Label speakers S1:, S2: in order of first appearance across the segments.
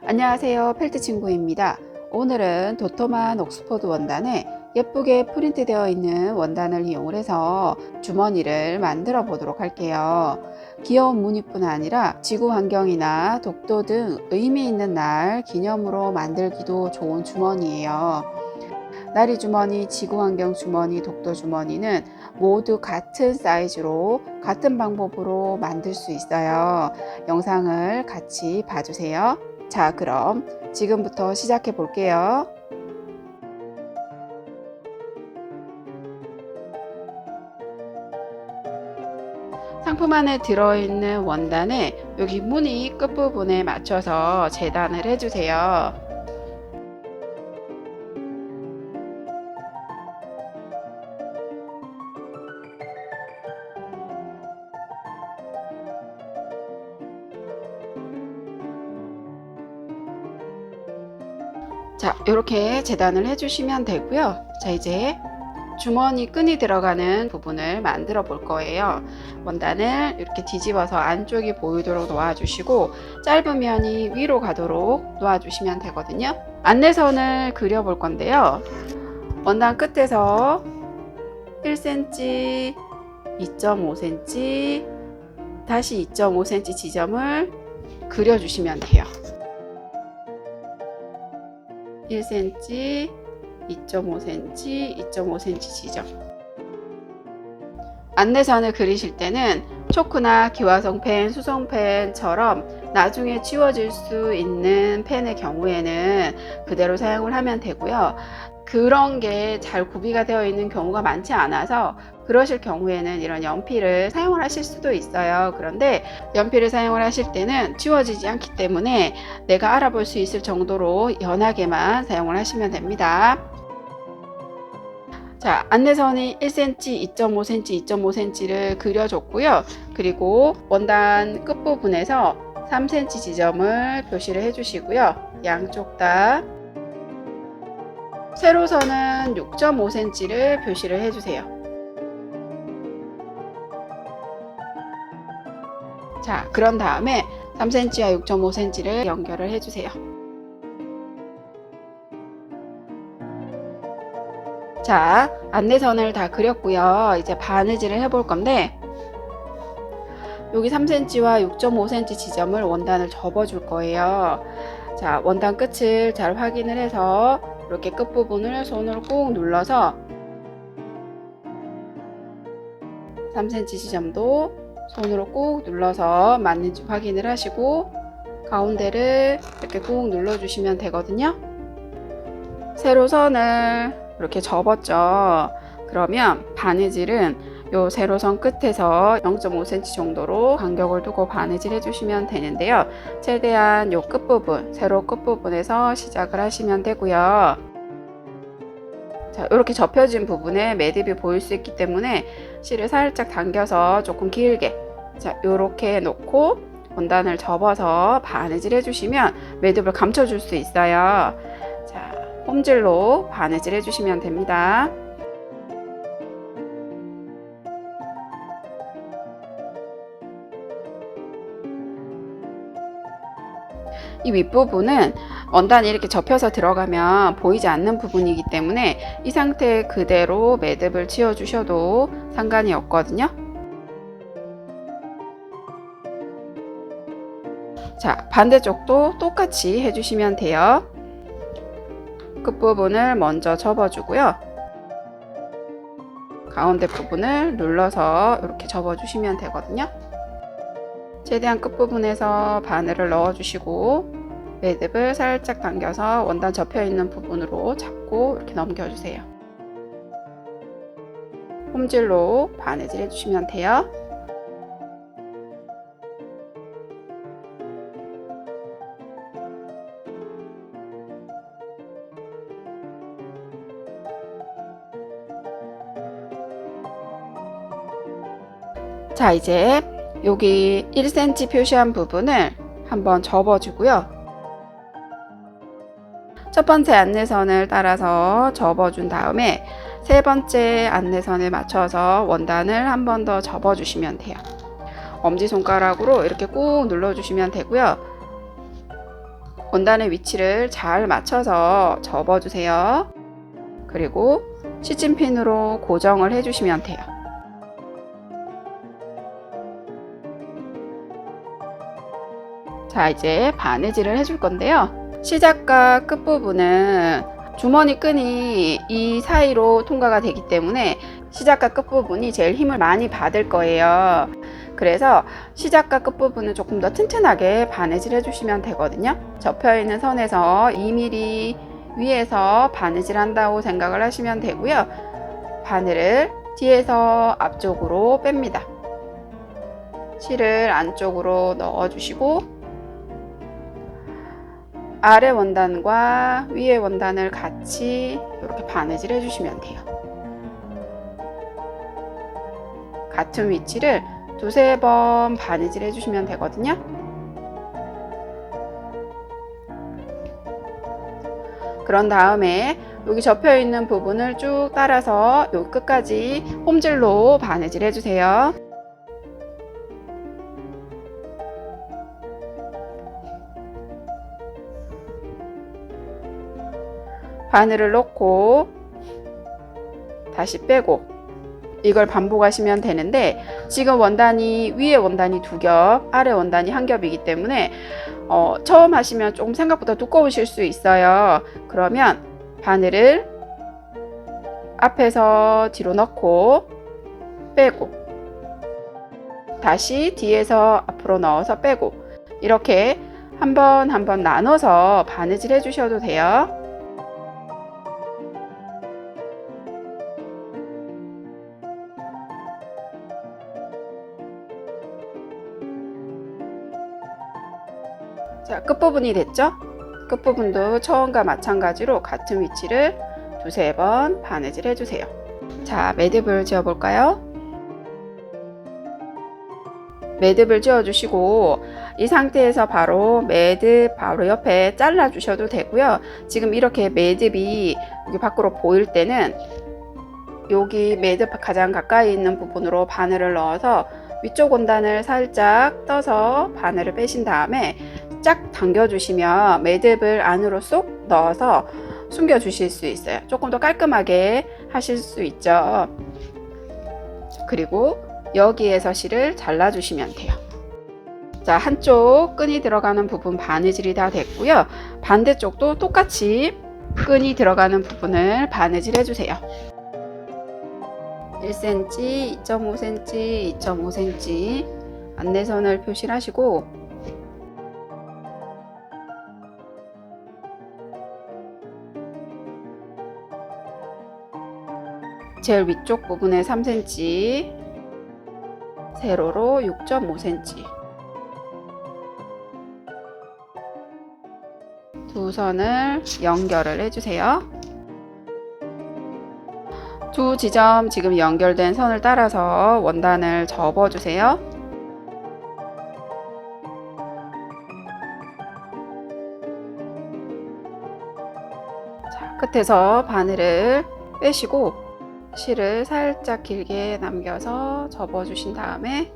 S1: 안녕하세요, 펠트 친구입니다. 오늘은 도톰한 옥스퍼드 원단에 예쁘게 프린트되어 있는 원단을 이용해서 주머니를 만들어 보도록 할게요. 귀여운 무늬뿐 아니라 지구 환경이나 독도 등 의미 있는 날 기념으로 만들기도 좋은 주머니예요. 나리 주머니, 지구 환경 주머니, 독도 주머니는 모두 같은 사이즈로 같은 방법으로 만들 수 있어요. 영상을 같이 봐주세요. 자, 그럼 지금부터 시작해 볼게요. 상품 안에 들어있는 원단에 여기 무늬 끝부분에 맞춰서 재단을 해주세요. 자, 이렇게 재단을 해주시면 되고요. 자, 이제 주머니 끈이 들어가는 부분을 만들어 볼 거예요. 원단을 이렇게 뒤집어서 안쪽이 보이도록 놓아주시고 짧은 면이 위로 가도록 놓아주시면 되거든요. 안내선을 그려 볼 건데요. 원단 끝에서 1cm, 2.5cm, 다시 2.5cm 지점을 그려주시면 돼요. 1cm, 2.5cm, 2.5cm 지점. 안내선을 그리실 때는 초크나 기화성 펜, 수성 펜처럼 나중에 지워질 수 있는 펜의 경우에는 그대로 사용을 하면 되고요. 그런 게 잘 구비가 되어 있는 경우가 많지 않아서 그러실 경우에는 이런 연필을 사용을 하실 수도 있어요. 그런데 연필을 사용을 하실 때는 지워지지 않기 때문에 내가 알아볼 수 있을 정도로 연하게만 사용을 하시면 됩니다. 자, 안내선이 1cm, 2.5cm, 2.5cm를 그려줬고요. 그리고 원단 끝부분에서 3cm 지점을 표시를 해주시고요. 양쪽 다 세로선은 6.5cm를 표시를 해주세요. 자, 그런 다음에 3cm와 6.5cm를 연결을 해주세요. 자, 안내선을 다 그렸고요. 이제 바느질을 해볼 건데 여기 3cm와 6.5cm 지점을 원단을 접어줄 거예요. 자, 원단 끝을 잘 확인을 해서 이렇게 끝부분을 손으로 꾹 눌러서 3cm 지점도 손으로 꾹 눌러서 맞는지 확인을 하시고 가운데를 이렇게 꾹 눌러주시면 되거든요. 세로선을 이렇게 접었죠. 그러면 바느질은 요 세로선 끝에서 0.5cm 정도로 간격을 두고 바느질 해주시면 되는데요. 최대한 요 끝부분, 세로 끝부분에서 시작을 하시면 되고요. 자, 이렇게 접혀진 부분에 매듭이 보일 수 있기 때문에 실을 살짝 당겨서 조금 길게, 자, 이렇게 놓고 원단을 접어서 바느질 해주시면 매듭을 감춰줄 수 있어요. 자, 홈질로 바느질 해주시면 됩니다. 이 윗부분은 원단이 이렇게 접혀서 들어가면 보이지 않는 부분이기 때문에 이 상태 그대로 매듭을 지어 주셔도 상관이 없거든요. 자, 반대쪽도 똑같이 해주시면 돼요. 끝부분을 먼저 접어주고요. 가운데 부분을 눌러서 이렇게 접어주시면 되거든요. 최대한 끝부분에서 바늘을 넣어주시고 매듭을 살짝 당겨서 원단 접혀있는 부분으로 잡고 이렇게 넘겨주세요. 홈질로 바느질 해주시면 돼요. 자, 이제 여기 1cm 표시한 부분을 한번 접어주고요. 첫 번째 안내선을 따라서 접어준 다음에 세 번째 안내선에 맞춰서 원단을 한 번 더 접어주시면 돼요. 엄지손가락으로 이렇게 꾹 눌러주시면 되고요. 원단의 위치를 잘 맞춰서 접어주세요. 그리고 시침핀으로 고정을 해주시면 돼요. 자, 이제 바느질을 해줄 건데요. 시작과 끝부분은 주머니 끈이 이 사이로 통과가 되기 때문에 시작과 끝부분이 제일 힘을 많이 받을 거예요. 그래서 시작과 끝부분은 조금 더 튼튼하게 바느질 해주시면 되거든요. 접혀있는 선에서 2mm 위에서 바느질 한다고 생각을 하시면 되고요. 바늘을 뒤에서 앞쪽으로 뺍니다. 실을 안쪽으로 넣어주시고 아래 원단과 위에 원단을 같이 이렇게 바느질 해주시면 돼요. 같은 위치를 두세 번 바느질 해주시면 되거든요. 그런 다음에 여기 접혀 있는 부분을 쭉 따라서 여기 끝까지 홈질로 바느질 해주세요. 바늘을 넣고 다시 빼고 이걸 반복하시면 되는데 지금 원단이 위에 원단이 2겹 아래 원단이 1겹이기 때문에 처음 하시면 조금 생각보다 두꺼우실 수 있어요. 그러면 바늘을 앞에서 뒤로 넣고 빼고 다시 뒤에서 앞으로 넣어서 빼고 이렇게 한 번 한 번 나눠서 바느질 해주셔도 돼요. 자, 끝부분이 됐죠? 끝부분도 처음과 마찬가지로 같은 위치를 두세 번 바느질 해주세요. 자, 매듭을 지어 볼까요? 매듭을 지어 주시고 이 상태에서 바로 매듭 바로 옆에 잘라 주셔도 되고요. 지금 이렇게 매듭이 여기 밖으로 보일 때는 여기 매듭 가장 가까이 있는 부분으로 바늘을 넣어서 위쪽 원단을 살짝 떠서 바늘을 빼신 다음에 쫙 당겨 주시면 매듭을 안으로 쏙 넣어서 숨겨 주실 수 있어요. 조금 더 깔끔하게 하실 수 있죠. 그리고 여기에서 실을 잘라 주시면 돼요. 자, 한쪽 끈이 들어가는 부분 바느질이 다 됐고요. 반대쪽도 똑같이 끈이 들어가는 부분을 바느질 해주세요. 1cm, 2.5cm, 2.5cm 안내선을 표시를 하시고 제일 위쪽 부분에 3cm, 세로로 6.5cm 두 선을 연결을 해주세요. 두 지점 지금 연결된 선을 따라서 원단을 접어주세요. 자, 끝에서 바늘을 빼시고 실을 살짝 길게 남겨서 접어주신 다음에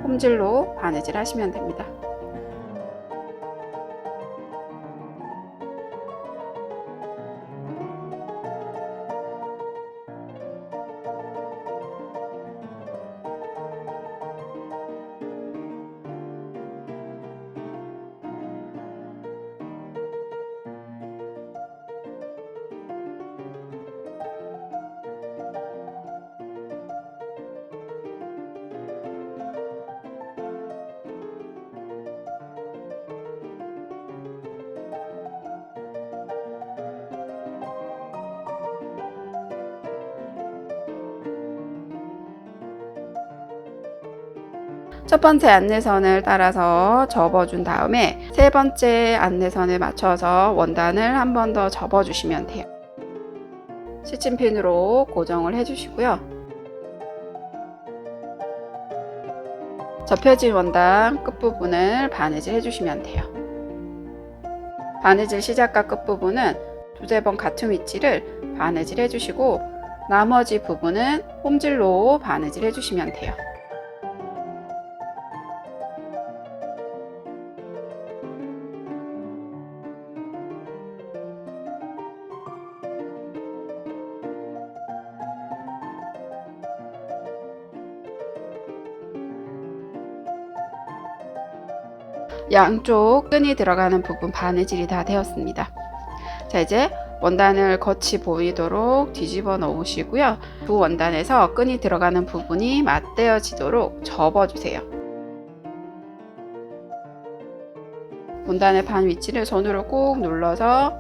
S1: 홈질로 바느질 하시면 됩니다. 첫 번째 안내선을 따라서 접어준 다음에 세 번째 안내선에 맞춰서 원단을 한 번 더 접어주시면 돼요. 시침핀으로 고정을 해주시고요. 접혀진 원단 끝부분을 바느질 해주시면 돼요. 바느질 시작과 끝부분은 두세 번 같은 위치를 바느질 해주시고 나머지 부분은 홈질로 바느질 해주시면 돼요. 양쪽 끈이 들어가는 부분 바느질이 다 되었습니다. 자, 이제 원단을 겉이 보이도록 뒤집어 놓으시고요. 두 원단에서 끈이 들어가는 부분이 맞대어지도록 접어주세요. 원단의 반 위치를 손으로 꾹 눌러서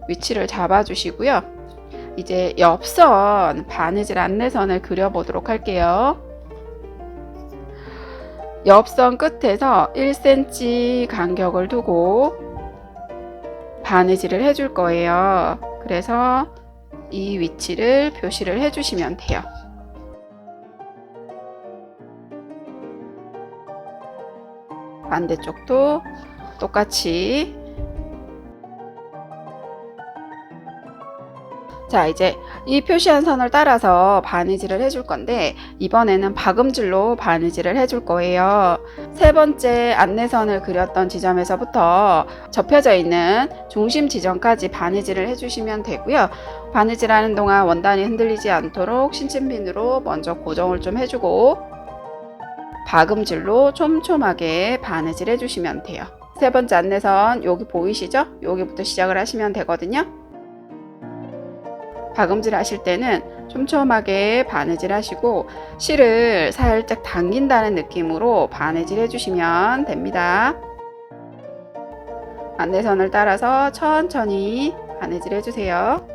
S1: 위치를 잡아주시고요. 이제 옆선 바느질 안내선을 그려보도록 할게요. 옆선 끝에서 1cm 간격을 두고 바느질을 해줄 거예요. 그래서 이 위치를 표시를 해주시면 돼요. 반대쪽도 똑같이. 자, 이제 이 표시한 선을 따라서 바느질을 해줄 건데 이번에는 박음질로 바느질을 해줄 거예요. 세 번째 안내선을 그렸던 지점에서부터 접혀져 있는 중심 지점까지 바느질을 해주시면 되고요. 바느질하는 동안 원단이 흔들리지 않도록 신침핀으로 먼저 고정을 좀 해주고 박음질로 촘촘하게 바느질 해주시면 돼요. 세 번째 안내선 여기 보이시죠? 여기부터 시작을 하시면 되거든요. 박음질 하실 때는 촘촘하게 바느질 하시고 실을 살짝 당긴다는 느낌으로 바느질 해주시면 됩니다. 안내선을 따라서 천천히 바느질 해주세요.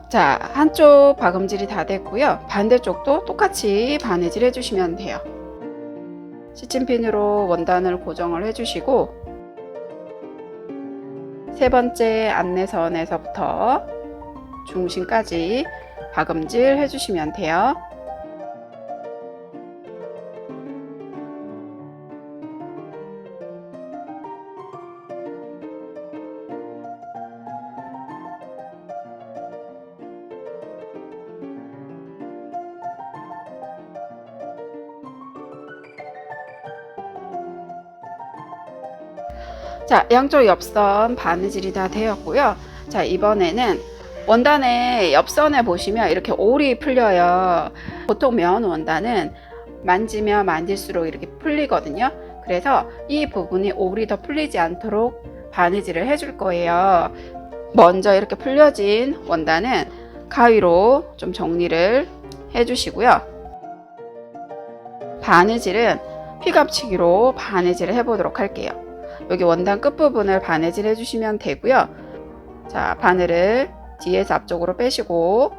S1: 자, 한쪽 박음질이 다 됐고요. 반대쪽도 똑같이 바느질 해주시면 돼요. 시침핀으로 원단을 고정을 해주시고 세 번째 안내선에서부터 중심까지 박음질 해주시면 돼요. 자, 양쪽 옆선 바느질이 다 되었고요. 자, 이번에는 원단의 옆선에 보시면 이렇게 올이 풀려요. 보통 면 원단은 만지면 만질수록 이렇게 풀리거든요. 그래서 이 부분이 올이 더 풀리지 않도록 바느질을 해줄 거예요. 먼저 이렇게 풀려진 원단은 가위로 좀 정리를 해주시고요. 바느질은 휘갑치기로 바느질을 해보도록 할게요. 여기 원단 끝부분을 바느질 해주시면 되고요. 자, 바늘을 뒤에서 앞쪽으로 빼시고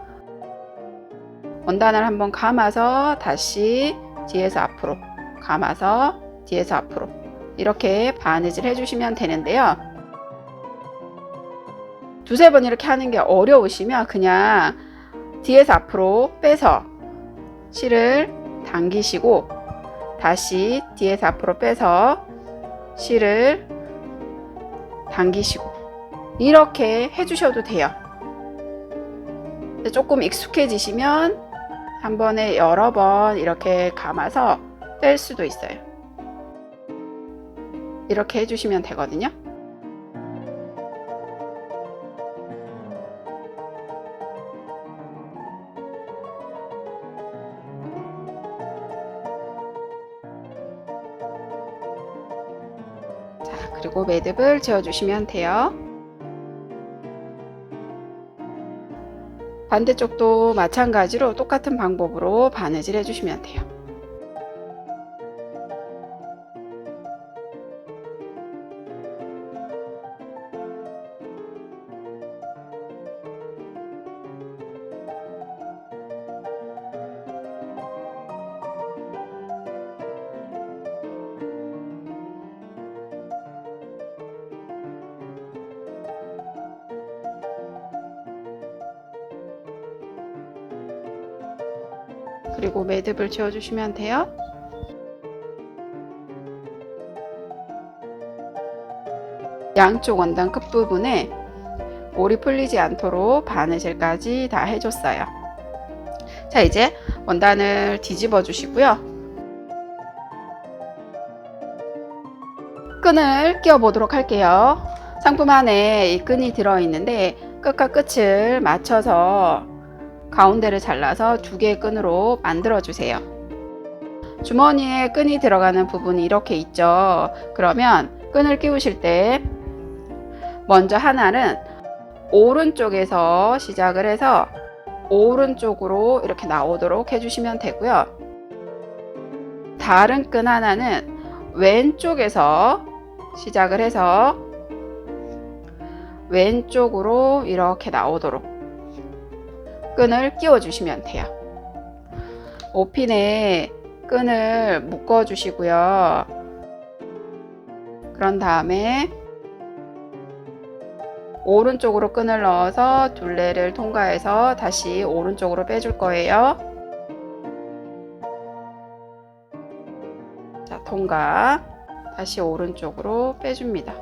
S1: 원단을 한번 감아서 다시 뒤에서 앞으로 감아서 뒤에서 앞으로 이렇게 바느질 해주시면 되는데요. 두세 번 이렇게 하는 게 어려우시면 그냥 뒤에서 앞으로 빼서 실을 당기시고 다시 뒤에서 앞으로 빼서 실을 당기시고 이렇게 해주셔도 돼요. 조금 익숙해지시면 한 번에 여러 번 이렇게 감아서 뺄 수도 있어요. 이렇게 해주시면 되거든요. 자, 그리고 매듭을 지어주시면 돼요. 반대쪽도 마찬가지로 똑같은 방법으로 바느질 해주시면 돼요. 그리고 매듭을 지어주시면 돼요. 양쪽 원단 끝부분에 올이 풀리지 않도록 바느질까지 다 해줬어요. 자, 이제 원단을 뒤집어 주시고요. 끈을 끼워 보도록 할게요. 상품 안에 이 끈이 들어 있는데 끝과 끝을 맞춰서 가운데를 잘라서 두 개의 끈으로 만들어 주세요. 주머니에 끈이 들어가는 부분이 이렇게 있죠. 그러면 끈을 끼우실 때 먼저 하나는 오른쪽에서 시작을 해서 오른쪽으로 이렇게 나오도록 해주시면 되고요. 다른 끈 하나는 왼쪽에서 시작을 해서 왼쪽으로 이렇게 나오도록 끈을 끼워 주시면 돼요. 옷핀에 끈을 묶어 주시고요. 그런 다음에 오른쪽으로 끈을 넣어서 둘레를 통과해서 다시 오른쪽으로 빼줄 거예요. 자, 통과. 다시 오른쪽으로 빼줍니다.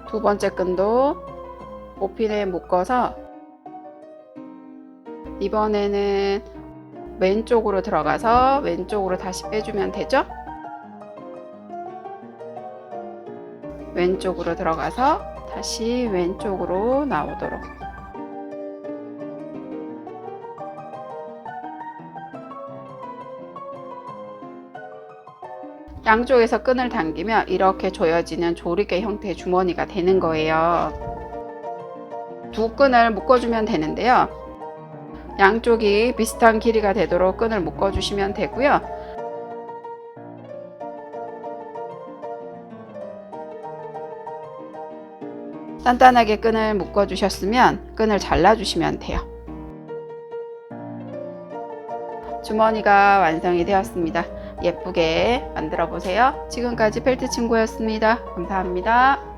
S1: 두 번째 끈도 옷핀에 묶어서 이번에는 왼쪽으로 들어가서 왼쪽으로 다시 빼주면 되죠? 왼쪽으로 들어가서 다시 왼쪽으로 나오도록. 양쪽에서 끈을 당기면 이렇게 조여지는 조리개 형태의 주머니가 되는 거예요. 두 끈을 묶어주면 되는데요. 양쪽이 비슷한 길이가 되도록 끈을 묶어주시면 되고요. 단단하게 끈을 묶어주셨으면 끈을 잘라주시면 돼요. 주머니가 완성이 되었습니다. 예쁘게 만들어 보세요. 지금까지 펠트 친구였습니다. 감사합니다.